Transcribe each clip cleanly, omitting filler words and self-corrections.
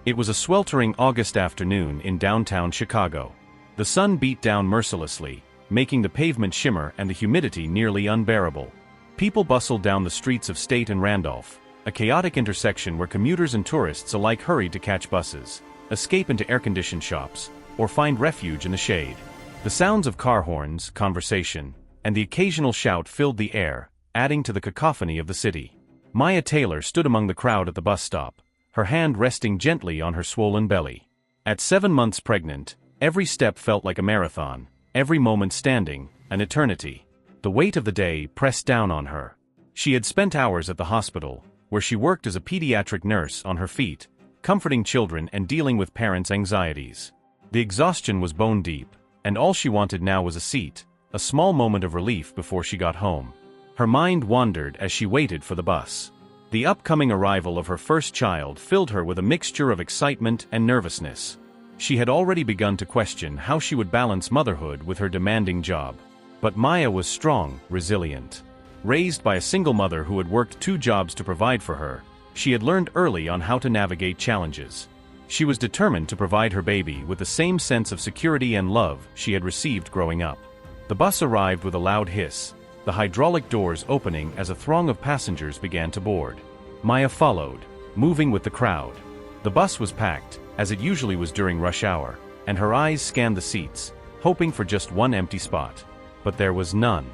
It was a sweltering August afternoon in downtown Chicago. The sun beat down mercilessly, making the pavement shimmer and the humidity nearly unbearable. People bustled down the streets of State and Randolph, a chaotic intersection where commuters and tourists alike hurried to catch buses, escape into air-conditioned shops, or find refuge in the shade. The sounds of car horns, conversation, and the occasional shout filled the air, adding to the cacophony of the city. Maya Taylor stood among the crowd at the bus stop, her hand resting gently on her swollen belly. At 7 months pregnant, every step felt like a marathon, every moment standing, an eternity. The weight of the day pressed down on her. She had spent hours at the hospital, where she worked as a pediatric nurse on her feet, comforting children and dealing with parents' anxieties. The exhaustion was bone deep, and all she wanted now was a seat, a small moment of relief before she got home. Her mind wandered as she waited for the bus. The upcoming arrival of her first child filled her with a mixture of excitement and nervousness. She had already begun to question how she would balance motherhood with her demanding job. But Maya was strong, resilient. Raised by a single mother who had worked 2 jobs to provide for her, she had learned early on how to navigate challenges. She was determined to provide her baby with the same sense of security and love she had received growing up. The bus arrived with a loud hiss, the hydraulic doors opening as a throng of passengers began to board. Maya followed, moving with the crowd. The bus was packed, as it usually was during rush hour, and her eyes scanned the seats, hoping for just one empty spot. But there was none.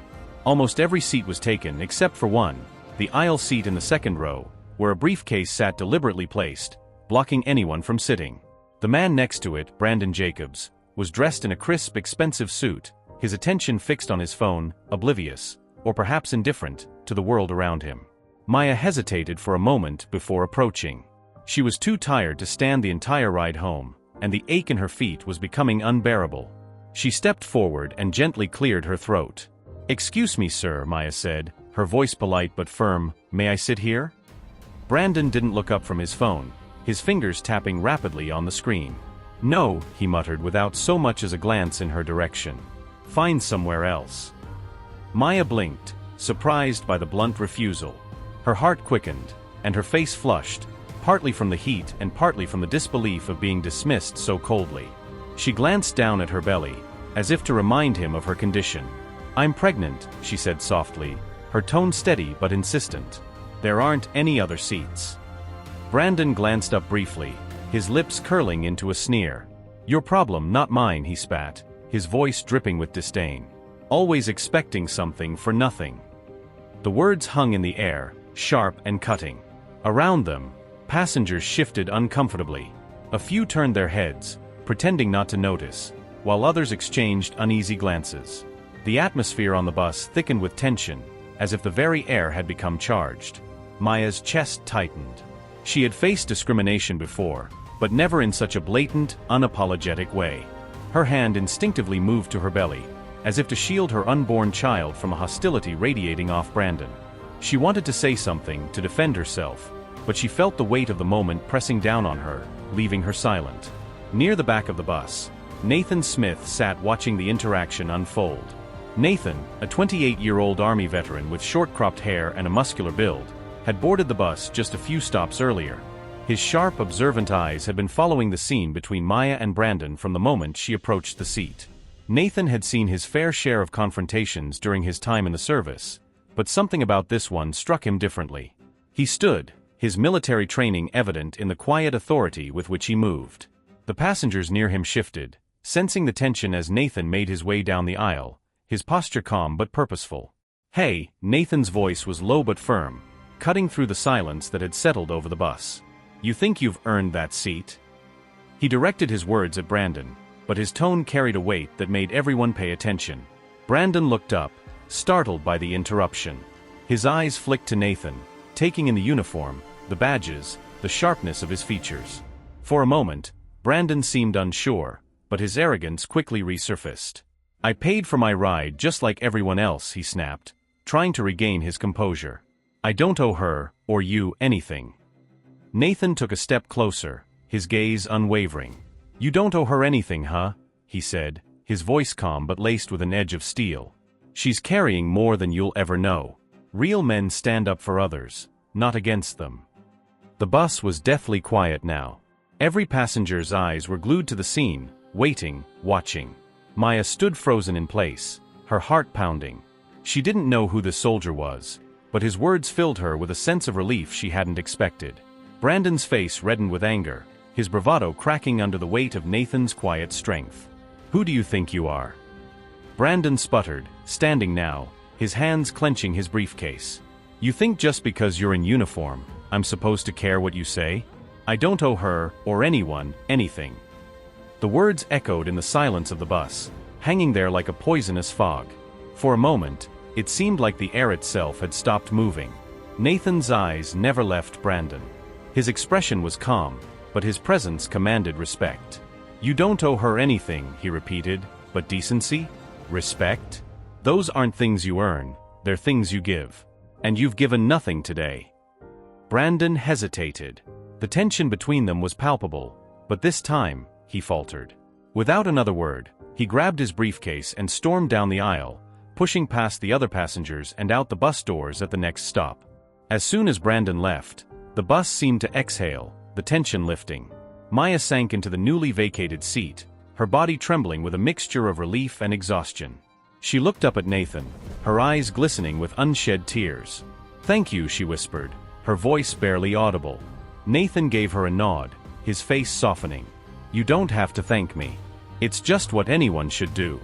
Almost every seat was taken except for one, the aisle seat in the second row, where a briefcase sat deliberately placed, blocking anyone from sitting. The man next to it, Brandon Jacobs, was dressed in a crisp, expensive suit, his attention fixed on his phone, oblivious, or perhaps indifferent, to the world around him. Maya hesitated for a moment before approaching. She was too tired to stand the entire ride home, and the ache in her feet was becoming unbearable. She stepped forward and gently cleared her throat. "Excuse me, sir," Maya said, her voice polite but firm. "May I sit here?" Brandon didn't look up from his phone, his fingers tapping rapidly on the screen. "No," he muttered without so much as a glance in her direction. "Find somewhere else." Maya blinked, surprised by the blunt refusal. Her heart quickened, and her face flushed, partly from the heat and partly from the disbelief of being dismissed so coldly. She glanced down at her belly, as if to remind him of her condition. "I'm pregnant," she said softly, her tone steady but insistent. "There aren't any other seats." Brandon glanced up briefly, his lips curling into a sneer. "Your problem, not mine," he spat, his voice dripping with disdain. "Always expecting something for nothing." The words hung in the air, sharp and cutting. Around them, passengers shifted uncomfortably. A few turned their heads, pretending not to notice, while others exchanged uneasy glances. The atmosphere on the bus thickened with tension, as if the very air had become charged. Maya's chest tightened. She had faced discrimination before, but never in such a blatant, unapologetic way. Her hand instinctively moved to her belly, as if to shield her unborn child from a hostility radiating off Brandon. She wanted to say something, to defend herself, but she felt the weight of the moment pressing down on her, leaving her silent. Near the back of the bus, Nathan Smith sat watching the interaction unfold. Nathan, a 28-year-old Army veteran with short-cropped hair and a muscular build, had boarded the bus just a few stops earlier. His sharp, observant eyes had been following the scene between Maya and Brandon from the moment she approached the seat. Nathan had seen his fair share of confrontations during his time in the service, but something about this one struck him differently. He stood, his military training evident in the quiet authority with which he moved. The passengers near him shifted, sensing the tension as Nathan made his way down the aisle, his posture calm but purposeful. "Hey," Nathan's voice was low but firm, cutting through the silence that had settled over the bus. "You think you've earned that seat?" He directed his words at Brandon, but his tone carried a weight that made everyone pay attention. Brandon looked up, startled by the interruption. His eyes flicked to Nathan, taking in the uniform, the badges, the sharpness of his features. For a moment, Brandon seemed unsure, but his arrogance quickly resurfaced. "I paid for my ride just like everyone else," he snapped, trying to regain his composure. "I don't owe her, or you, anything." Nathan took a step closer, his gaze unwavering. "You don't owe her anything, huh?" he said, his voice calm but laced with an edge of steel. "She's carrying more than you'll ever know. Real men stand up for others, not against them." The bus was deathly quiet now. Every passenger's eyes were glued to the scene, waiting, watching. Maya stood frozen in place, her heart pounding. She didn't know who this soldier was, but his words filled her with a sense of relief she hadn't expected. Brandon's face reddened with anger, his bravado cracking under the weight of Nathan's quiet strength. "Who do you think you are?" Brandon sputtered, standing now, his hands clenching his briefcase. "You think just because you're in uniform, I'm supposed to care what you say? I don't owe her, or anyone, anything." The words echoed in the silence of the bus, hanging there like a poisonous fog. For a moment, it seemed like the air itself had stopped moving. Nathan's eyes never left Brandon. His expression was calm, but his presence commanded respect. "You don't owe her anything," he repeated, "but decency? Respect? Those aren't things you earn, they're things you give. And you've given nothing today." Brandon hesitated. The tension between them was palpable, but this time, he faltered. Without another word, he grabbed his briefcase and stormed down the aisle, pushing past the other passengers and out the bus doors at the next stop. As soon as Brandon left, the bus seemed to exhale, the tension lifting. Maya sank into the newly vacated seat, her body trembling with a mixture of relief and exhaustion. She looked up at Nathan, her eyes glistening with unshed tears. "Thank you," she whispered, her voice barely audible. Nathan gave her a nod, his face softening. "You don't have to thank me. It's just what anyone should do."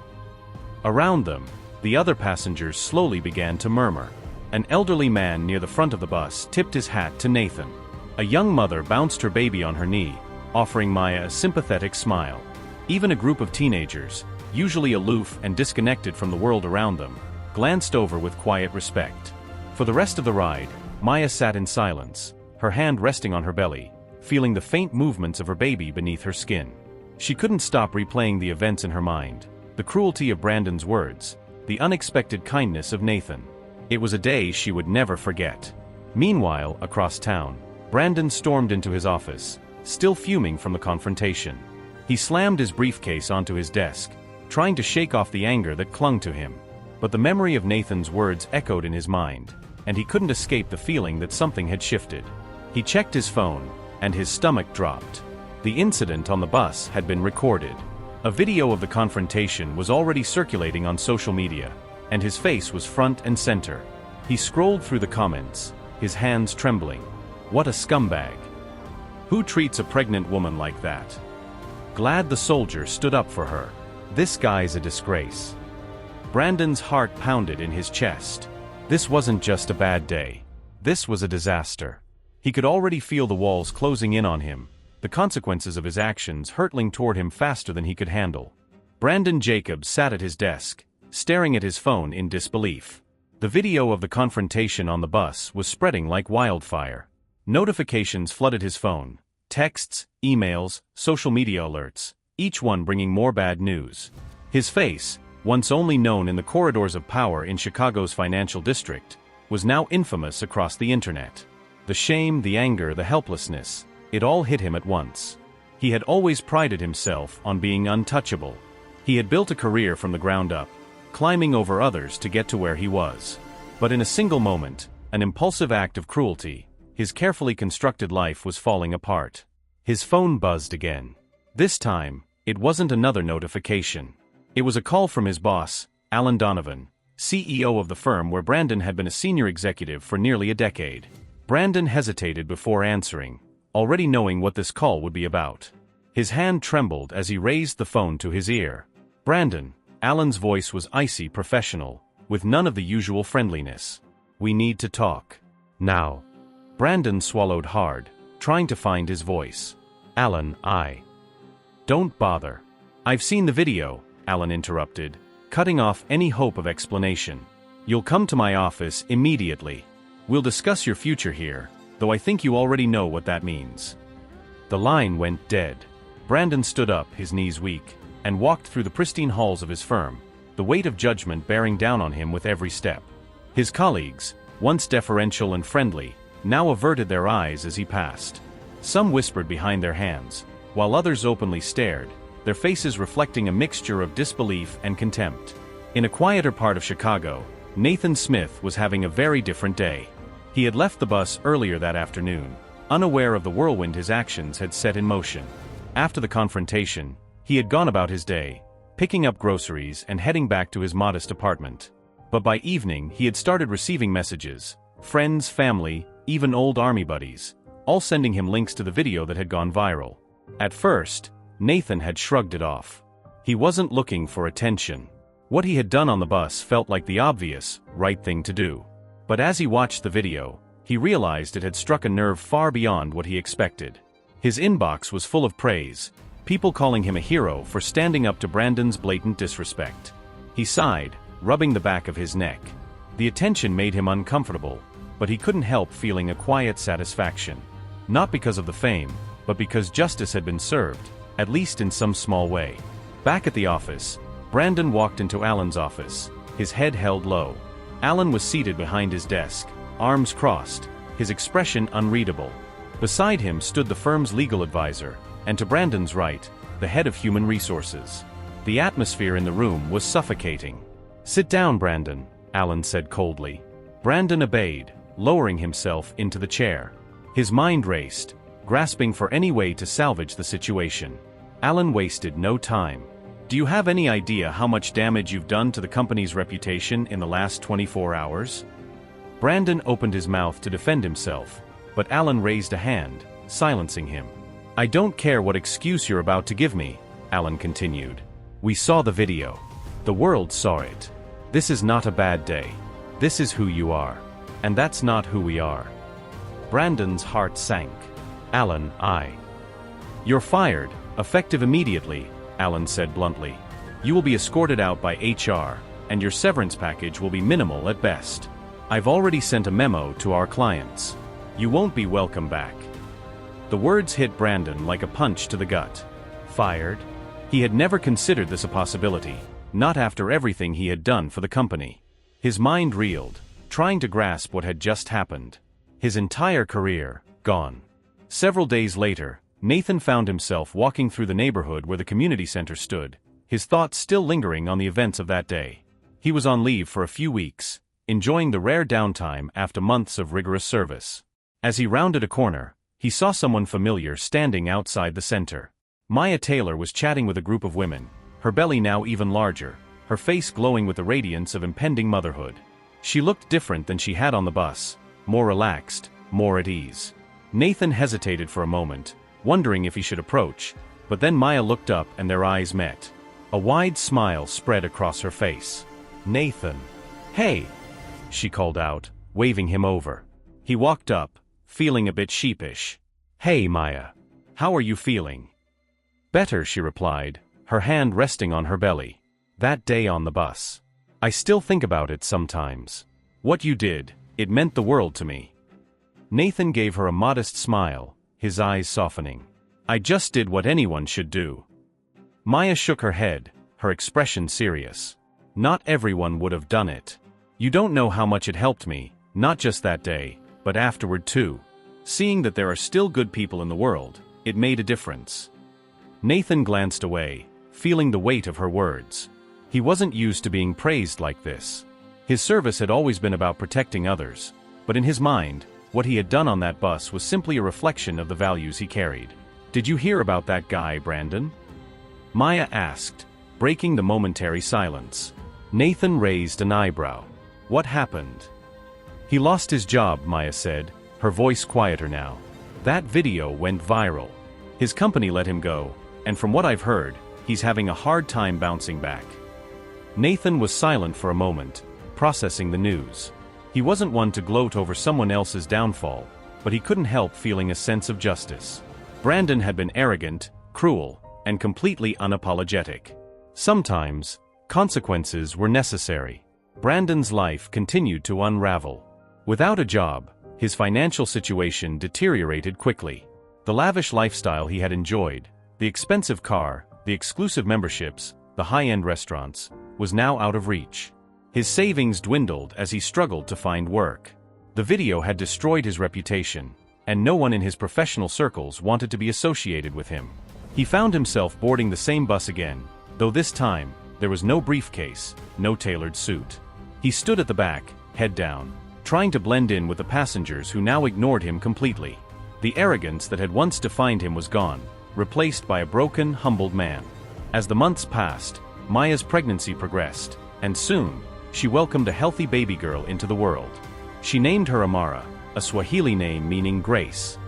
Around them, the other passengers slowly began to murmur. An elderly man near the front of the bus tipped his hat to Nathan. A young mother bounced her baby on her knee, offering Maya a sympathetic smile. Even a group of teenagers, usually aloof and disconnected from the world around them, glanced over with quiet respect. For the rest of the ride, Maya sat in silence, her hand resting on her belly, feeling the faint movements of her baby beneath her skin. She couldn't stop replaying the events in her mind, the cruelty of Brandon's words, the unexpected kindness of Nathan. It was a day she would never forget. Meanwhile, across town, Brandon stormed into his office, still fuming from the confrontation. He slammed his briefcase onto his desk, trying to shake off the anger that clung to him. But the memory of Nathan's words echoed in his mind, and he couldn't escape the feeling that something had shifted. He checked his phone, and his stomach dropped. The incident on the bus had been recorded. A video of the confrontation was already circulating on social media, and his face was front and center. He scrolled through the comments, his hands trembling. What a scumbag. Who treats a pregnant woman like that? Glad the soldier stood up for her. This guy's a disgrace. Brandon's heart pounded in his chest. This wasn't just a bad day. This was a disaster. He could already feel the walls closing in on him, the consequences of his actions hurtling toward him faster than he could handle. Brandon Jacobs sat at his desk, staring at his phone in disbelief. The video of the confrontation on the bus was spreading like wildfire. Notifications flooded his phone. Texts, emails, social media alerts, each one bringing more bad news. His face, once only known in the corridors of power in Chicago's financial district, was now infamous across the internet. The shame, the anger, the helplessness, it all hit him at once. He had always prided himself on being untouchable. He had built a career from the ground up, climbing over others to get to where he was. But in a single moment, an impulsive act of cruelty, his carefully constructed life was falling apart. His phone buzzed again. This time, it wasn't another notification. It was a call from his boss, Alan Donovan, CEO of the firm where Brandon had been a senior executive for nearly a decade. Brandon hesitated before answering, already knowing what this call would be about. His hand trembled as he raised the phone to his ear. "Brandon," Alan's voice was icy professional, with none of the usual friendliness. "We need to talk. Now." Brandon swallowed hard, trying to find his voice. "Alan, Don't bother. I've seen the video," Alan interrupted, cutting off any hope of explanation. "You'll come to my office immediately. We'll discuss your future here, though I think you already know what that means." The line went dead. Brandon stood up, his knees weak, and walked through the pristine halls of his firm, the weight of judgment bearing down on him with every step. His colleagues, once deferential and friendly, now averted their eyes as he passed. Some whispered behind their hands, while others openly stared, their faces reflecting a mixture of disbelief and contempt. In a quieter part of Chicago, Nathan Smith was having a very different day. He had left the bus earlier that afternoon, unaware of the whirlwind his actions had set in motion. After the confrontation, he had gone about his day, picking up groceries and heading back to his modest apartment. But by evening he had started receiving messages, friends, family, even old army buddies, all sending him links to the video that had gone viral. At first, Nathan had shrugged it off. He wasn't looking for attention. What he had done on the bus felt like the obvious, right thing to do. But as he watched the video, he realized it had struck a nerve far beyond what he expected. His inbox was full of praise, people calling him a hero for standing up to Brandon's blatant disrespect. He sighed, rubbing the back of his neck. The attention made him uncomfortable, but he couldn't help feeling a quiet satisfaction. Not because of the fame, but because justice had been served, at least in some small way. Back at the office, Brandon walked into Alan's office, his head held low. Alan was seated behind his desk, arms crossed, his expression unreadable. Beside him stood the firm's legal advisor, and to Brandon's right, the head of human resources. The atmosphere in the room was suffocating. "Sit down, Brandon," Alan said coldly. Brandon obeyed, lowering himself into the chair. His mind raced, grasping for any way to salvage the situation. Alan wasted no time. "Do you have any idea how much damage you've done to the company's reputation in the last 24 hours? Brandon opened his mouth to defend himself, but Alan raised a hand, silencing him. "I don't care what excuse you're about to give me," Alan continued. "We saw the video. The world saw it. This is not a bad day. This is who you are. And that's not who we are." Brandon's heart sank. "Alan, You're fired, effective immediately," Alan said bluntly. "You will be escorted out by HR, and your severance package will be minimal at best. I've already sent a memo to our clients. You won't be welcome back." The words hit Brandon like a punch to the gut. Fired? He had never considered this a possibility, not after everything he had done for the company. His mind reeled, trying to grasp what had just happened. His entire career, gone. Several days later, Nathan found himself walking through the neighborhood where the community center stood, his thoughts still lingering on the events of that day. He was on leave for a few weeks, enjoying the rare downtime after months of rigorous service. As he rounded a corner, he saw someone familiar standing outside the center. Maya Taylor was chatting with a group of women, her belly now even larger, her face glowing with the radiance of impending motherhood. She looked different than she had on the bus, more relaxed, more at ease. Nathan hesitated for a moment, wondering if he should approach, but then Maya looked up and their eyes met. A wide smile spread across her face. "Nathan." "Hey!" she called out, waving him over. He walked up, feeling a bit sheepish. "Hey, Maya. How are you feeling?" "Better," she replied, her hand resting on her belly. "That day on the bus. I still think about it sometimes. What you did, it meant the world to me." Nathan gave her a modest smile, his eyes softening. "I just did what anyone should do." Maya shook her head, her expression serious. "Not everyone would have done it. You don't know how much it helped me, not just that day, but afterward too. Seeing that there are still good people in the world, it made a difference." Nathan glanced away, feeling the weight of her words. He wasn't used to being praised like this. His service had always been about protecting others, but in his mind, what he had done on that bus was simply a reflection of the values he carried. "Did you hear about that guy, Brandon?" Maya asked, breaking the momentary silence. Nathan raised an eyebrow. "What happened?" "He lost his job," Maya said, her voice quieter now. "That video went viral. His company let him go, and from what I've heard, he's having a hard time bouncing back." Nathan was silent for a moment, processing the news. He wasn't one to gloat over someone else's downfall, but he couldn't help feeling a sense of justice. Brandon had been arrogant, cruel, and completely unapologetic. Sometimes, consequences were necessary. Brandon's life continued to unravel. Without a job, his financial situation deteriorated quickly. The lavish lifestyle he had enjoyed, the expensive car, the exclusive memberships, the high-end restaurants, was now out of reach. His savings dwindled as he struggled to find work. The video had destroyed his reputation, and no one in his professional circles wanted to be associated with him. He found himself boarding the same bus again, though this time, there was no briefcase, no tailored suit. He stood at the back, head down, trying to blend in with the passengers who now ignored him completely. The arrogance that had once defined him was gone, replaced by a broken, humbled man. As the months passed, Maya's pregnancy progressed, and soon, she welcomed a healthy baby girl into the world. She named her Amara, a Swahili name meaning grace.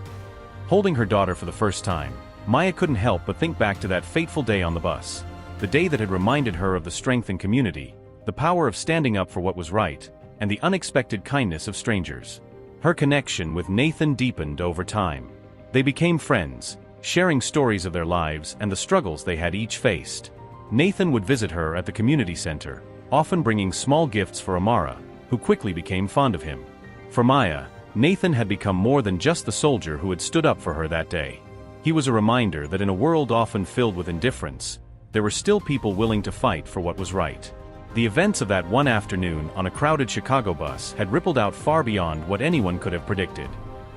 Holding her daughter for the first time, Maya couldn't help but think back to that fateful day on the bus, the day that had reminded her of the strength in community, the power of standing up for what was right, and the unexpected kindness of strangers. Her connection with Nathan deepened over time. They became friends, sharing stories of their lives and the struggles they had each faced. Nathan would visit her at the community center, often bringing small gifts for Amara, who quickly became fond of him. For Maya, Nathan had become more than just the soldier who had stood up for her that day. He was a reminder that in a world often filled with indifference, there were still people willing to fight for what was right. The events of that one afternoon on a crowded Chicago bus had rippled out far beyond what anyone could have predicted.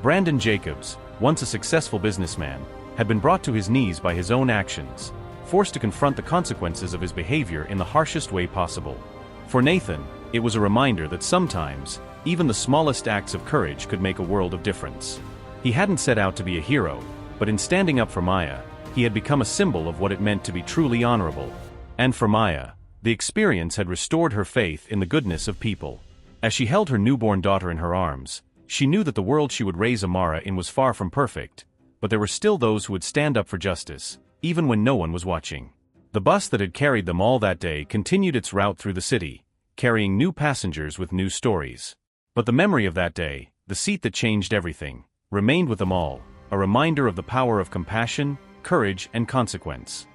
Brandon Jacobs, once a successful businessman, had been brought to his knees by his own actions, forced to confront the consequences of his behavior in the harshest way possible. For Nathan, it was a reminder that sometimes, even the smallest acts of courage could make a world of difference. He hadn't set out to be a hero, but in standing up for Maya, he had become a symbol of what it meant to be truly honorable. And for Maya, the experience had restored her faith in the goodness of people. As she held her newborn daughter in her arms, she knew that the world she would raise Amara in was far from perfect, but there were still those who would stand up for justice, even when no one was watching. The bus that had carried them all that day continued its route through the city, carrying new passengers with new stories. But the memory of that day, the seat that changed everything, remained with them all, a reminder of the power of compassion, courage, and consequence.